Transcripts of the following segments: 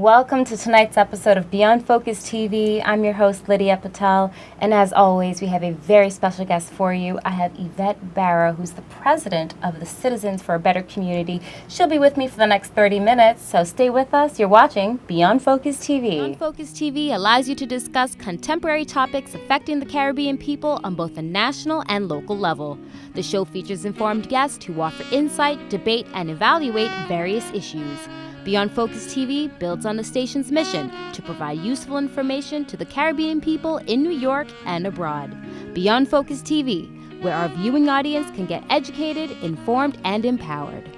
Welcome to tonight's episode of Beyond Focus TV. I'm your host, Lydia Patel, and as always, we have a very special guest for you. I have Yvette Barrow, who's the president of the Citizens for a Better Community. She'll be with me for the next 30 minutes, so stay with us. You're watching Beyond Focus TV. Beyond Focus TV allows you to discuss contemporary topics affecting the Caribbean people on both a national and local level. The show features informed guests who offer insight, debate, and evaluate various issues. Beyond Focus TV builds on the station's mission to provide useful information to the Caribbean people in New York and abroad. Beyond Focus TV, where our viewing audience can get educated, informed, and empowered.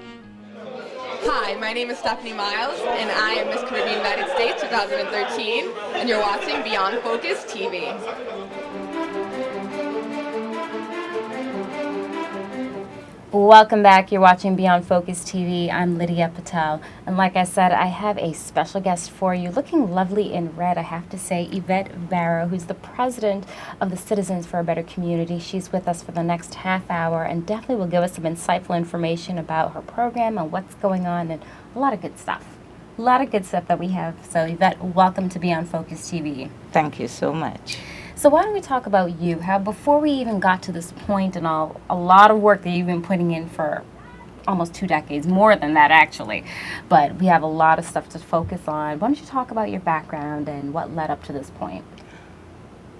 Hi, my name is Stephanie Miles, and I am Miss Caribbean United States 2013, and you're watching Beyond Focus TV. Welcome back. You're watching Beyond Focus TV. I'm Lydia Patel. And like I said, I have a special guest for you. Looking lovely in red, I have to say, Yvette Barrow, who's the president of the Citizens for a Better Community. She's with us for the next half hour and definitely will give us some insightful information about her program and what's going on and a lot of good stuff. A lot of good stuff that we have. So Yvette, welcome to Beyond Focus TV. Thank you so much. So why don't we talk about you, how before we even got to this point and a lot of work that you've been putting in for almost 2 decades, more than that actually, but we have a lot of stuff to focus on. Why don't you talk about your background and what led up to this point?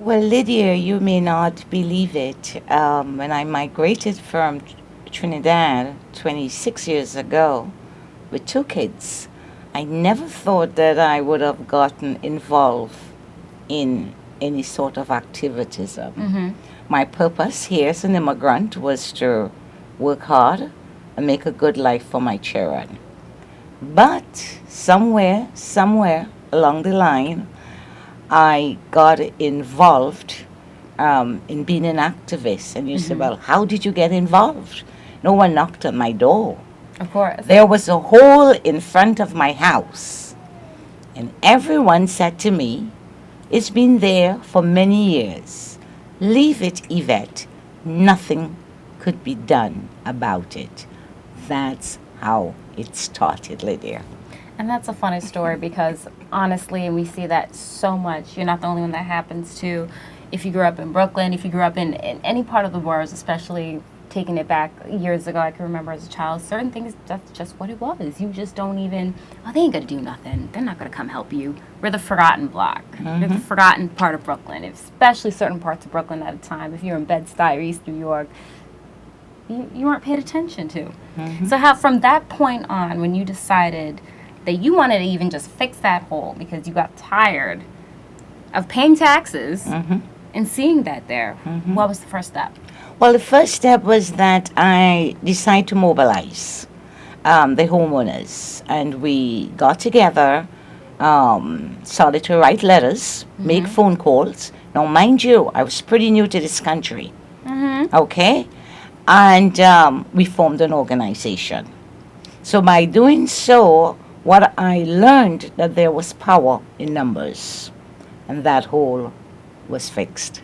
Well, Lydia, you may not believe it. When I migrated from Trinidad 26 years ago with 2 kids, I never thought that I would have gotten involved in any sort of activism. Mm-hmm. My purpose here as an immigrant was to work hard and make a good life for my children. But somewhere along the line, I got involved in being an activist. And you say, well, how did you get involved? No one knocked on my door. Of course. There was a hole in front of my house. And everyone said to me, it's been there for many years. Leave it, Yvette. Nothing could be done about it. That's how it started, Lydia. And that's a funny story because honestly, and we see that so much, you're not the only one that happens to. If you grew up in Brooklyn, if you grew up in any part of the world, especially taking it back years ago, I can remember as a child, certain things, that's just what it was. You just don't even, they ain't going to do nothing. They're not going to come help you. We're the forgotten block. We're the forgotten part of Brooklyn, especially certain parts of Brooklyn at a time. If you're in Bed-Stuy or East New York, you weren't paid attention to. So how, from that point on, when you decided that you wanted to even just fix that hole because you got tired of paying taxes and seeing that there, what was the first step? Well, the first step was that I decided to mobilize the homeowners, and we got together, started to write letters, make phone calls. Now, mind you, I was pretty new to this country, okay? And we formed an organization. So by doing so, what I learned that there was power in numbers, and that hole was fixed.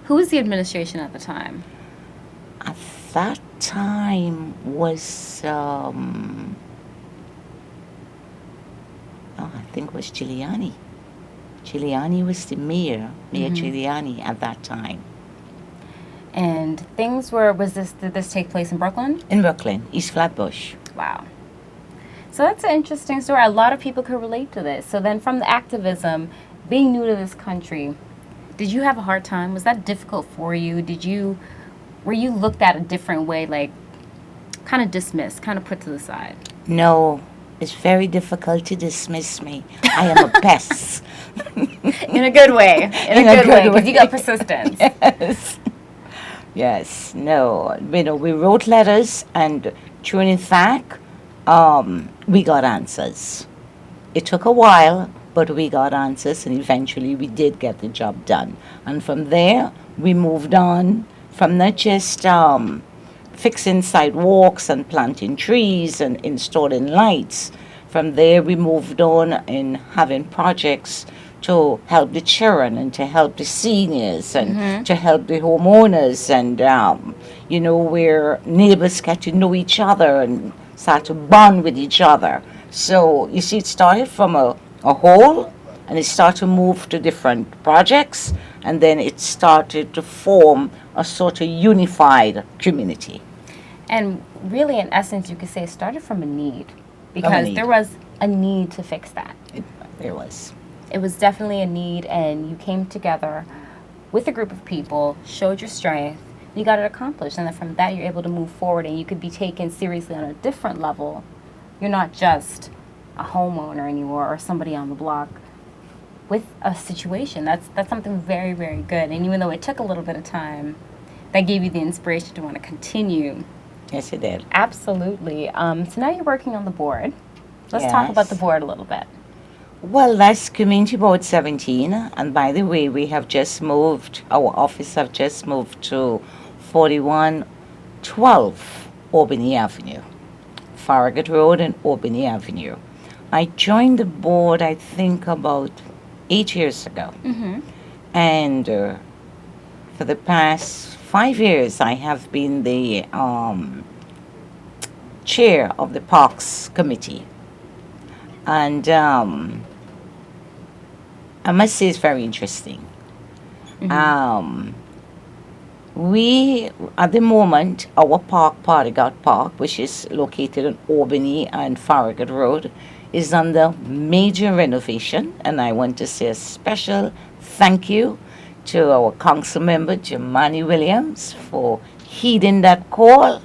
Who was the administration at the time? At that time was, I think it was Giuliani. Giuliani was the mayor Giuliani at that time. And things were, did this take place in Brooklyn? In Brooklyn, East Flatbush. Wow. So that's an interesting story. A lot of people could relate to this. So then from the activism, being new to this country, did you have a hard time? Was that difficult for you? Were you looked at a different way, like kind of dismissed, kind of put to the side? No, it's very difficult to dismiss me. I am a pest. In a good way. In a good way, because you got persistence. Yes. Yes, no, we wrote letters, and true in fact, we got answers. It took a while, but we got answers, and eventually we did get the job done. And from there, we moved on from not just fixing sidewalks and planting trees and installing lights. From there, we moved on in having projects to help the children and to help the seniors and to help the homeowners, and where neighbors get to know each other and start to bond with each other. So you see, it started from a whole, and it started to move to different projects, and then it started to form a sort of unified community. And really, in essence, you could say it started from a need, From a because need. there was a need to fix that. There was. It was definitely a need, and you came together with a group of people, showed your strength, you got it accomplished, and then from that you're able to move forward, and you could be taken seriously on a different level. You're not just a homeowner anymore or somebody on the block with a situation. That's something very, very good. And even though it took a little bit of time, that gave you the inspiration to want to continue. Yes, it did. Absolutely. So now you're working on the board. Let's talk about the Yes. board a little bit. Well, that's Community Board 17, and by the way, we have just moved, our office have just moved to 4112 Albany Avenue, Farragut Road and Albany Avenue. I joined the board, I think, about 8 years ago. And for the past 5 years, I have been the chair of the Parks Committee. And I must say it's very interesting. We, at the moment, our park, Partygot Park, which is located on Albany and Farragut Road, is under major renovation. And I want to say a special thank you to our council member, Jemani Williams, for heeding that call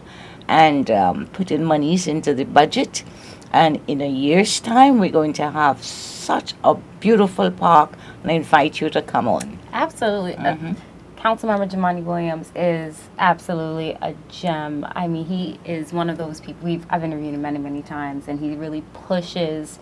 and putting monies into the budget. And in a year's time, we're going to have such a beautiful park, and I invite you to come on. Absolutely. Councilmember Jamani Williams is absolutely a gem. I mean, he is one of those people. I've interviewed him many, many times, and he really pushes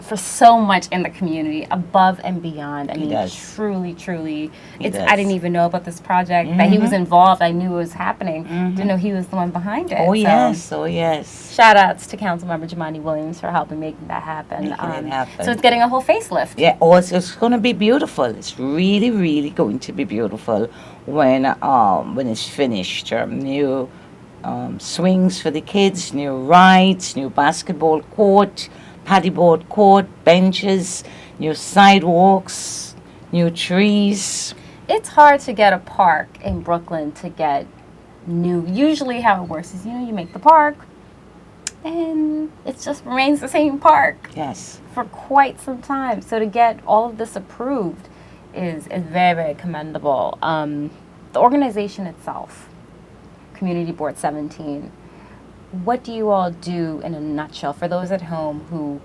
for so much in the community, above and beyond. I mean, does. truly, truly. He does. I didn't even know about this project, that he was involved. I knew it was happening. Didn't know he was the one behind it. Oh, So, yes, oh, yes. shout outs to Councilmember Jamani Williams for helping making that happen. Making it happen. So it's getting a whole facelift. Yeah, oh, it's going to be beautiful. It's really, really going to be beautiful when it's finished. New swings for the kids, new rides, new basketball court, paddleboard court, benches, new sidewalks, new trees. It's hard to get a park in Brooklyn to get new. Usually how it works is, you make the park and it just remains the same park Yes. for quite some time. So to get all of this approved is very, very commendable. The organization itself, Community Board 17, what do you all do in a nutshell for those at home who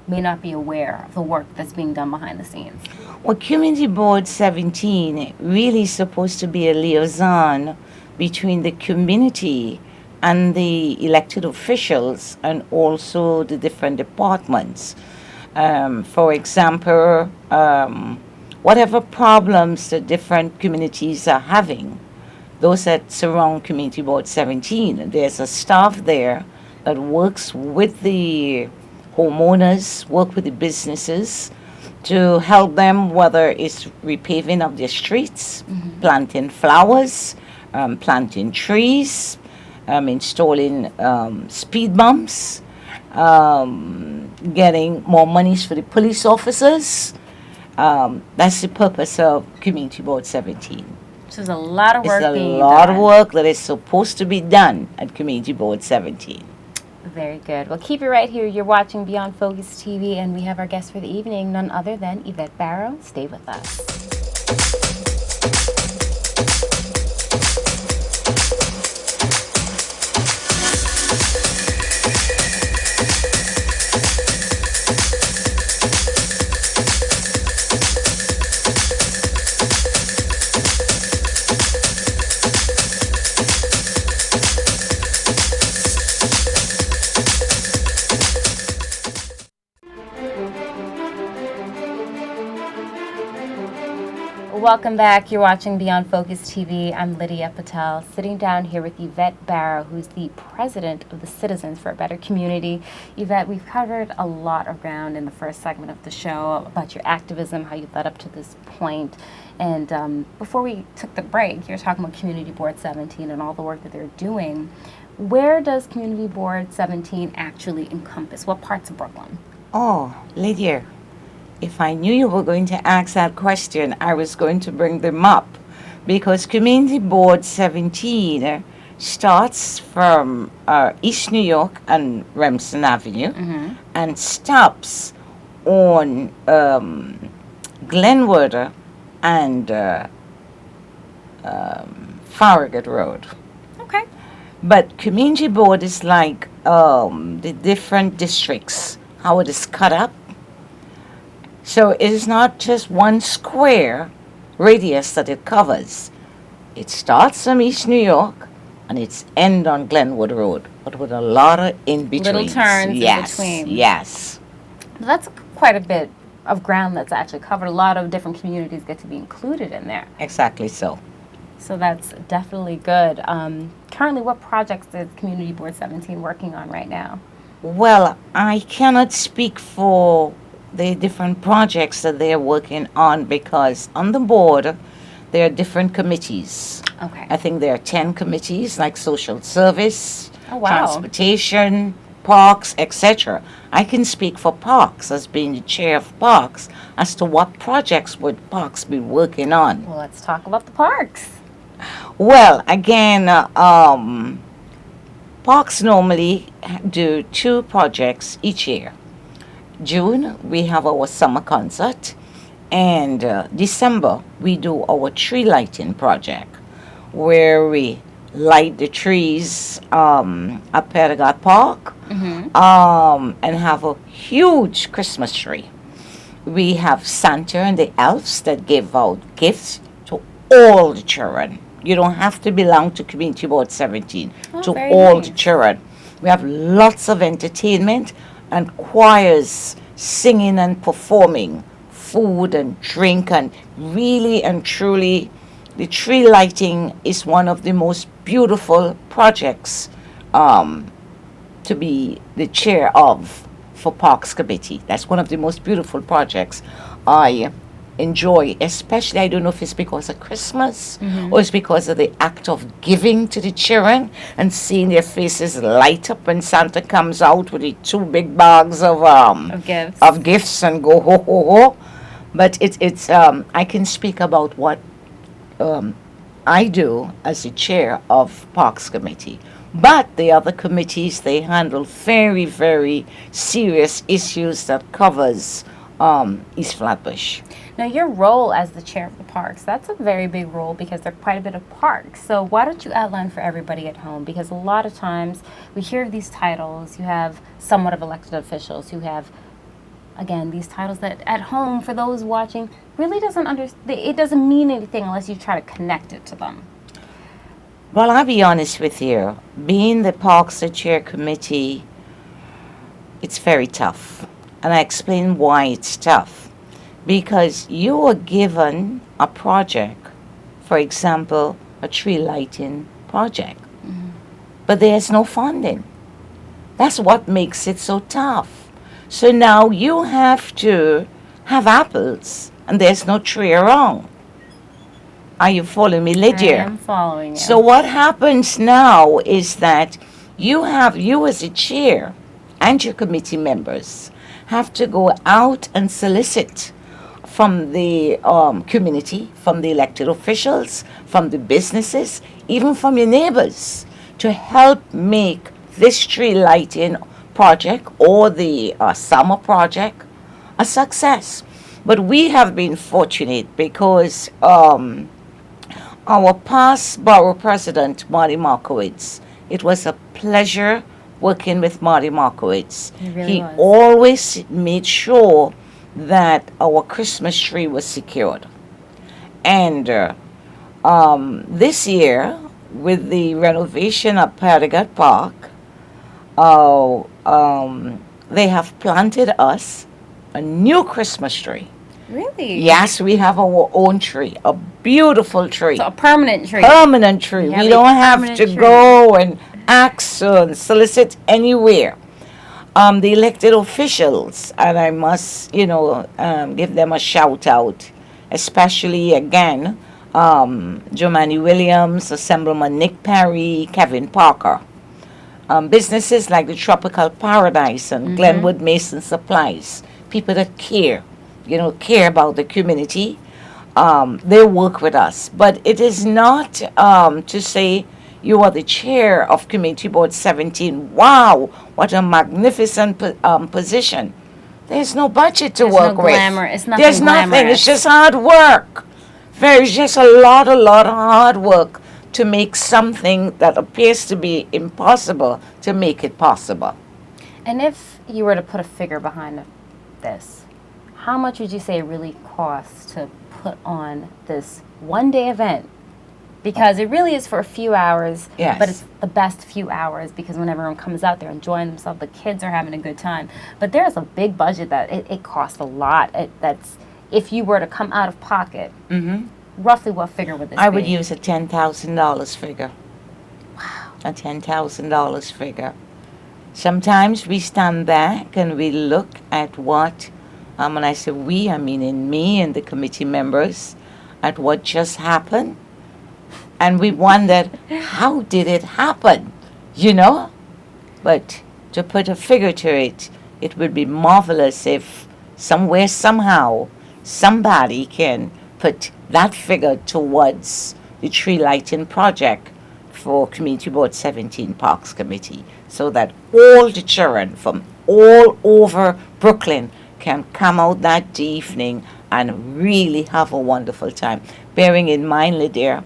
may not be aware of the work that's being done behind the scenes? Well, Community Board 17 really is supposed to be a liaison between the community and the elected officials and also the different departments. For example, whatever problems the different communities are having, those that surround Community Board 17, there's a staff there that works with the homeowners, work with the businesses to help them, whether it's repaving of their streets, planting flowers, planting trees, installing speed bumps, getting more monies for the police officers. That's the purpose of Community Board 17. So there's a lot of work It's a being lot done. of work that is supposed to be done at Community Board 17. Very good. Well, keep it right here. You're watching Beyond Focus TV, and we have our guest for the evening, none other than Yvette Barrow. Stay with us. Welcome back. You're watching Beyond Focus TV. I'm Lydia Patel, sitting down here with Yvette Barrow, who's the president of the Citizens for a Better Community. Yvette, we've covered a lot of ground in the first segment of the show about your activism, how you led up to this point. And before we took the break, you were talking about Community Board 17 and all the work that they're doing. Where does Community Board 17 actually encompass? What parts of Brooklyn? Oh, Lydia, if I knew you were going to ask that question, I was going to bring them up. Because Community Board 17 starts from East New York and Remsen Avenue and stops on Glenwood and Farragut Road. Okay. But Community Board is like the different districts, how it is cut up. So it is not just one square radius that it covers. It starts from East New York and it's end on Glenwood Road, but with a lot of in-betweens. Little turns in between. Yes. That's quite a bit of ground that's actually covered. A lot of different communities get to be included in there. Exactly so. So that's definitely good. Currently, what projects is Community Board 17 working on right now? Well, I cannot speak for the different projects that they are working on because on the board there are different committees. Okay. I think there are 10 committees like social service, Oh, wow. transportation, parks, etc. I can speak for parks as being the chair of parks as to what projects would parks be working on. Well, let's talk about the parks. Well, again, parks normally do 2 projects each year. June, we have our summer concert, and December, we do our tree lighting project, where we light the trees at Paragot Park and have a huge Christmas tree. We have Santa and the elves that give out gifts to all the children. You don't have to belong to Community Board 17, to very all nice. the children. We have lots of entertainment and choirs singing and performing, food and drink, and really and truly, the tree lighting is one of the most beautiful projects to be the chair of for Parks Committee. That's one of the most beautiful projects I enjoy, especially, I don't know if it's because of Christmas or it's because of the act of giving to the children and seeing their faces light up when Santa comes out with the 2 big bags of gifts and go ho ho ho. But it's I can speak about what I do as the chair of Parks Committee. But the other committees, they handle very, very serious issues that covers East Flatbush. Now, your role as the chair of the parks, that's a very big role because there are quite a bit of parks. So why don't you outline for everybody at home? Because a lot of times we hear these titles. You have somewhat of elected officials who have, again, these titles that at home, for those watching, really it doesn't mean anything unless you try to connect it to them. Well, I'll be honest with you. Being the Parks and Chair Committee, it's very tough. And I explain why it's tough. Because you are given a project, for example, a tree lighting project, but there's no funding. That's what makes it so tough. So now you have to have apples, and there's no tree around. Are you following me, Lydia? I am following you. So what happens now is that you as a chair and your committee members have to go out and solicit from the community, from the elected officials, from the businesses, even from your neighbors, to help make this tree lighting project or the summer project a success. But we have been fortunate because our past borough president, Marty Markowitz, it was a pleasure working with Marty Markowitz. He was. always made sure that our Christmas tree was secured. And this year, with the renovation of Paragot Park, they have planted us a new Christmas tree. Really? Yes, we have our own tree, a beautiful tree. So a permanent tree. Permanent tree. You have We a don't have permanent to tree. go and ask and solicit anywhere. The elected officials, and I must, give them a shout out, especially again, Jomani Williams, Assemblyman Nick Perry, Kevin Parker. Businesses like the Tropical Paradise and Glenwood Mason Supplies, people that care about the community, they work with us. But it is not to say you are the chair of Community Board 17. Wow, what a magnificent position. There's no budget to work with. It's nothing There's nothing. glamorous. It's just hard work. There's just a lot of hard work to make something that appears to be impossible to make it possible. And if you were to put a figure behind this, how much would you say it really costs to put on this one-day event? Because it really is for a few hours, Yes. but it's the best few hours because when everyone comes out, they're enjoying themselves, the kids are having a good time. But there's a big budget that it costs a lot. That's if you were to come out of pocket. Roughly what figure would this be? I would use a $10,000 figure. Wow. A $10,000 figure. Sometimes we stand back and we look at what, when I say we, I mean in me and the committee members, at what just happened. And we wondered, how did it happen? But to put a figure to it, it would be marvelous if somewhere, somehow, somebody can put that figure towards the tree lighting project for Community Board 17 Parks Committee, so that all the children from all over Brooklyn can come out that evening and really have a wonderful time. Bearing in mind, Lydia,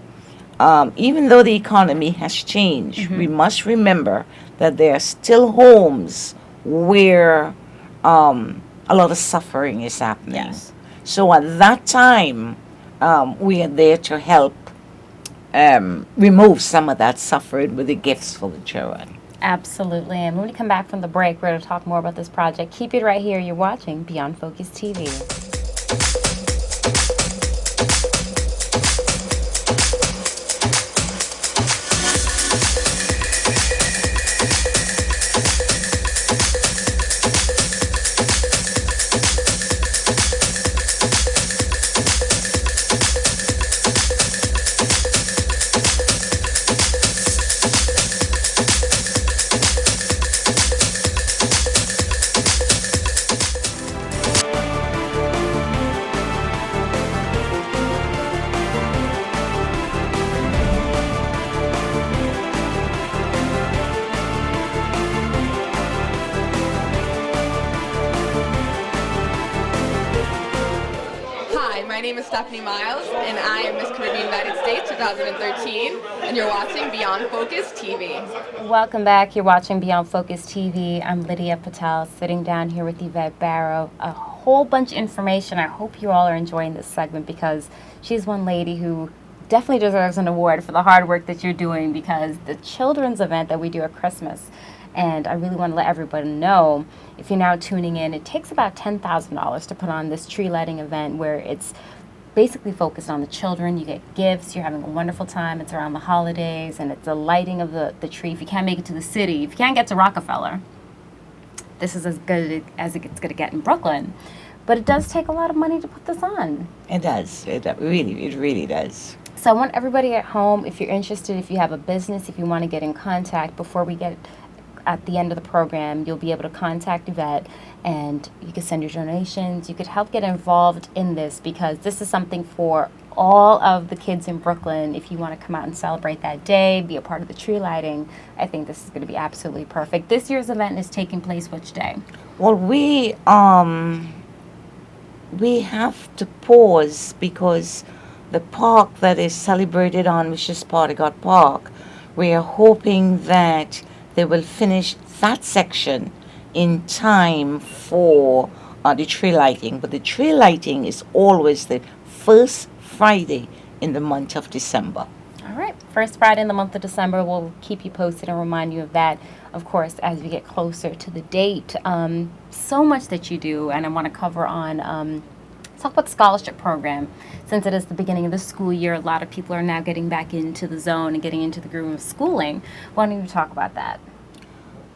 even though the economy has changed, we must remember that there are still homes where a lot of suffering is happening. Yes. So at that time, we are there to help remove some of that suffering with the gifts for the children. Absolutely. And when we come back from the break, we're going to talk more about this project. Keep it right here. You're watching Beyond Focus TV. My name is Stephanie Miles, and I am Miss Caribbean United States 2013, and you're watching Beyond Focus TV. Welcome back. You're watching Beyond Focus TV. I'm Lydia Patel, sitting down here with Yvette Barrow. A whole bunch of information. I hope you all are enjoying this segment because she's one lady who definitely deserves an award for the hard work that you're doing, because the children's event that we do at Christmas, and I really want to let everybody know, if you're now tuning in, it takes about $10,000 to put on this tree lighting event where it's basically focused on the children. You get gifts, you're having a wonderful time, it's around the holidays, and it's the lighting of the tree. If you can't make it to the city, if you can't get to Rockefeller, this is as good as it's going to get in Brooklyn. But it does take a lot of money to put this on. It does. It really does. So I want everybody at home, if you're interested, if you have a business, if you want to get in contact, before we get at the end of the program, you'll be able to contact Yvette, and you can send your donations. You could help get involved in this, because this is something for all of the kids in Brooklyn. If you want to come out and celebrate that day, be a part of the tree lighting, I think this is going to be absolutely perfect. This year's event is taking place which day? Well, we have to pause because the park that is celebrated on, which is Partigot Park, we are hoping that they will finish that section in time for the tree lighting. But the tree lighting is always the first Friday in the month of December. All right. First Friday in the month of December. We'll keep you posted and remind you of that, of course, as we get closer to the date. So much that you do, and I want to cover on talk about the scholarship program. Since it is the beginning of the school year, a lot of people are now getting back into the zone and getting into the groove of schooling. Why don't you talk about that?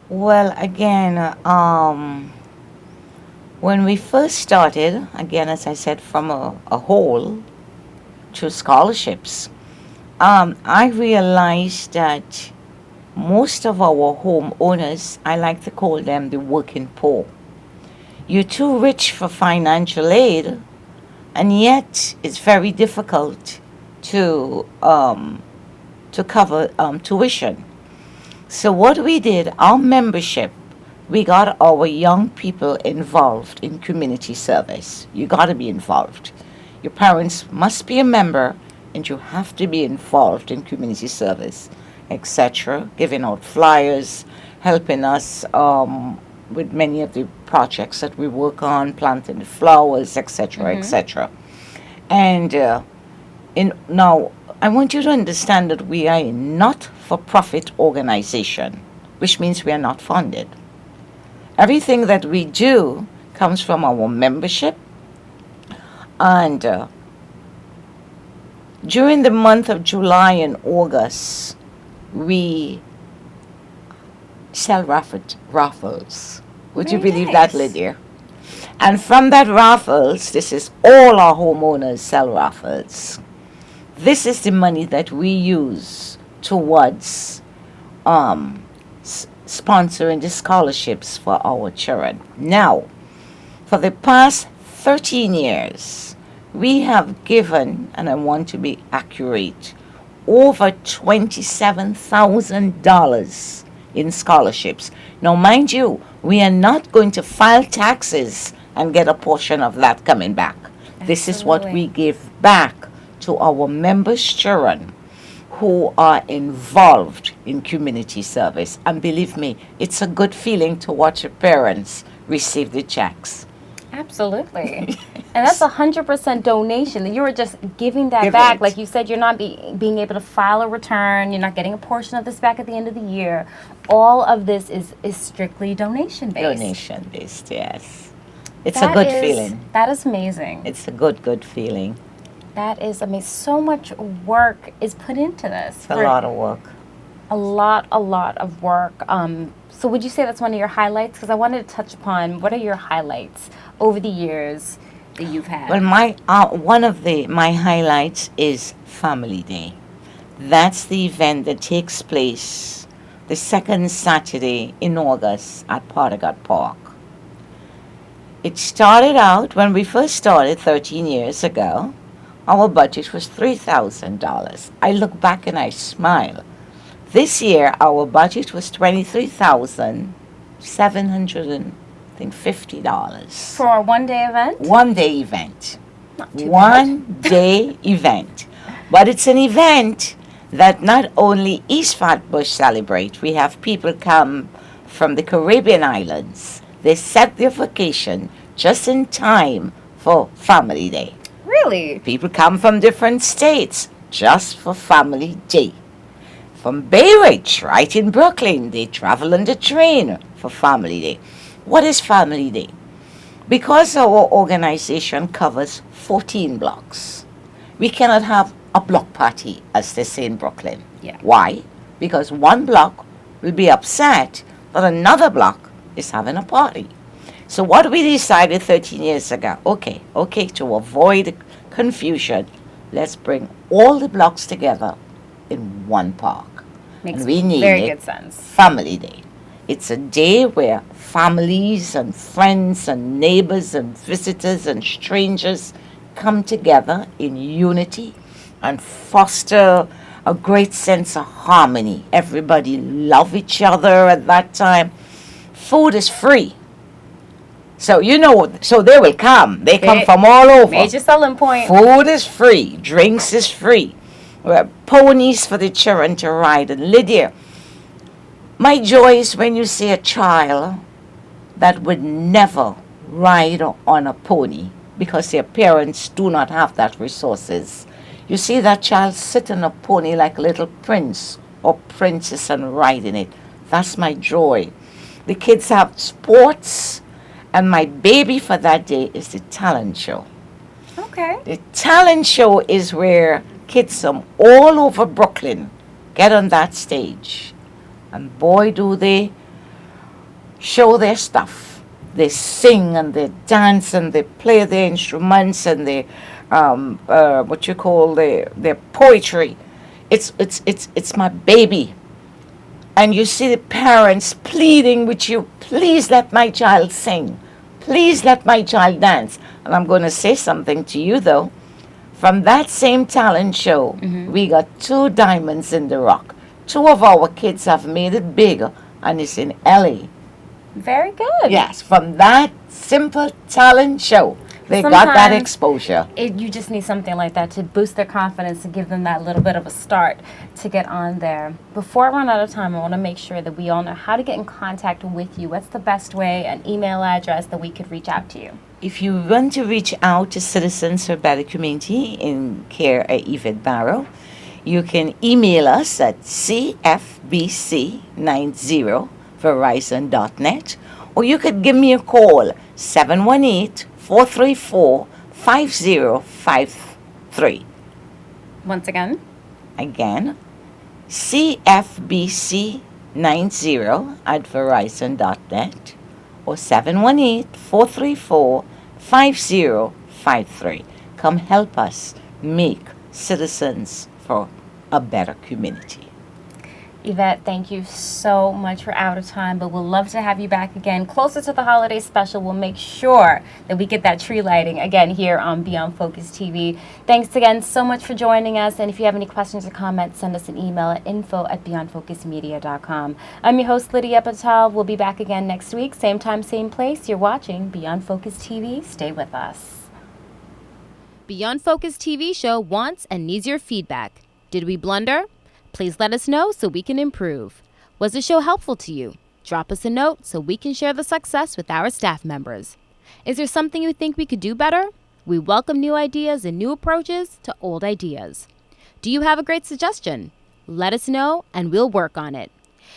Well, again, when we first started, again, as I said, from a whole to scholarships, I realized that most of our homeowners, I like to call them the working poor. You're too rich for financial aid, and yet it's very difficult to cover tuition. So what we did, our membership, we got our young people involved in community service. You got to be involved. Your parents must be a member, and you have to be involved in community service, etc., giving out flyers, helping us with many of the projects that we work on, planting the flowers, etc., etc. And now, I want you to understand that we are a not-for-profit organization, which means we are not funded. Everything that we do comes from our membership, and during the month of July and August, we sell raffles. Would you Very believe that, nice. Lydia? And from that raffles, this is all our homeowners sell raffles. This is the money that we use towards sponsoring the scholarships for our children. Now, for the past 13 years, we have given, and I want to be accurate, over $27,000 in scholarships. Now, mind you, we are not going to file taxes and get a portion of that coming back. This is what we give back to our members' children who are involved in community service. And believe me, it's a good feeling to watch your parents receive the checks. Absolutely. And that's 100% donation. You were just giving that Give back. it. Like you said, you're not being able to file a return. You're not getting a portion of this back at the end of the year. All of this is strictly donation-based. Donation-based, yes. It's That a good is- feeling. That is amazing. It's a good feeling. That is amazing. So much work is put into this. It's a lot of work. A lot of work. So would you say that's one of your highlights? Because I wanted to touch upon, what are your highlights over the years that you've had? Well, one of my highlights is Family Day. That's the event that takes place the second Saturday in August at Pottergut Park. It started out, when we first started 13 years ago, our budget was $3,000. I look back and I smile. This year, our budget was $23,750. For a one-day event? One-day event. Not too bad. One-day event. But it's an event that not only East Flatbush celebrate. We have people come from the Caribbean islands. They set their vacation just in time for Family Day. Really? People come from different states just for Family Day. From Bay Ridge, right in Brooklyn, they travel on the train for Family Day. What is Family Day? Because our organization covers 14 blocks, we cannot have a block party, as they say in Brooklyn. Yeah. Why? Because one block will be upset that another block is having a party. So what we decided 13 years ago, okay, to avoid confusion, let's bring all the blocks together in one park. Makes And we need very it good sense. Family Day. It's a day where families and friends and neighbors and visitors and strangers come together in unity and foster a great sense of harmony. Everybody love each other at that time. Food is free. So so they will come. They come from all over. Major selling point. Food is free. Drinks is free. We have ponies for the children to ride. And Lydia, my joy is when you see a child that would never ride on a pony because their parents do not have that resources. You see that child sit on a pony like a little prince or princess and riding it. That's my joy. The kids have sports, and my baby for that day is the talent show. Okay. The talent show is where kids from all over Brooklyn get on that stage. And boy, do they show their stuff. They sing and they dance and they play their instruments and they, what you call their poetry. It's my baby. And you see the parents pleading with you, please let my child sing. Please let my child dance. And I'm going to say something to you, though. From that same talent show, we got 2 diamonds in the rough. 2 of our kids have made it bigger, and it's in LA. Very good. Yes, from that simple talent show, they got that Sometimes exposure. You just need something like that to boost their confidence and give them that little bit of a start to get on there. Before I run out of time, I want to make sure that we all know how to get in contact with you. What's the best way, an email address that we could reach out to you? If you want to reach out to Citizens for Better Community in care at Yvette Barrow, you can email us at cfbc90verizon.net, or you could give me a call, 718-434-5053. Once again. Again, cfbc90@verizon.net, or 718-434-5053. Come help us make Citizens for a Better Community. Yvette, thank you so much. We're out of time, but we'll love to have you back again. Closer to the holiday special, we'll make sure that we get that tree lighting again here on Beyond Focus TV. Thanks again so much for joining us. And if you have any questions or comments, send us an email at info@beyondfocusmedia.com. I'm your host, Lydia Patel. We'll be back again next week. Same time, same place. You're watching Beyond Focus TV. Stay with us. Beyond Focus TV show wants and needs your feedback. Did we blunder? Please let us know so we can improve. Was the show helpful to you? Drop us a note so we can share the success with our staff members. Is there something you think we could do better? We welcome new ideas and new approaches to old ideas. Do you have a great suggestion? Let us know and we'll work on it.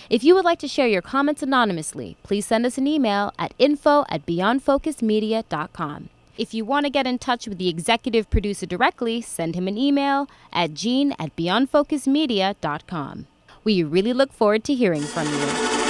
If you would like to share your comments anonymously, please send us an email at info@beyondfocusmedia.com. If you want to get in touch with the executive producer directly, send him an email at gene@beyondfocusmedia.com. We really look forward to hearing from you.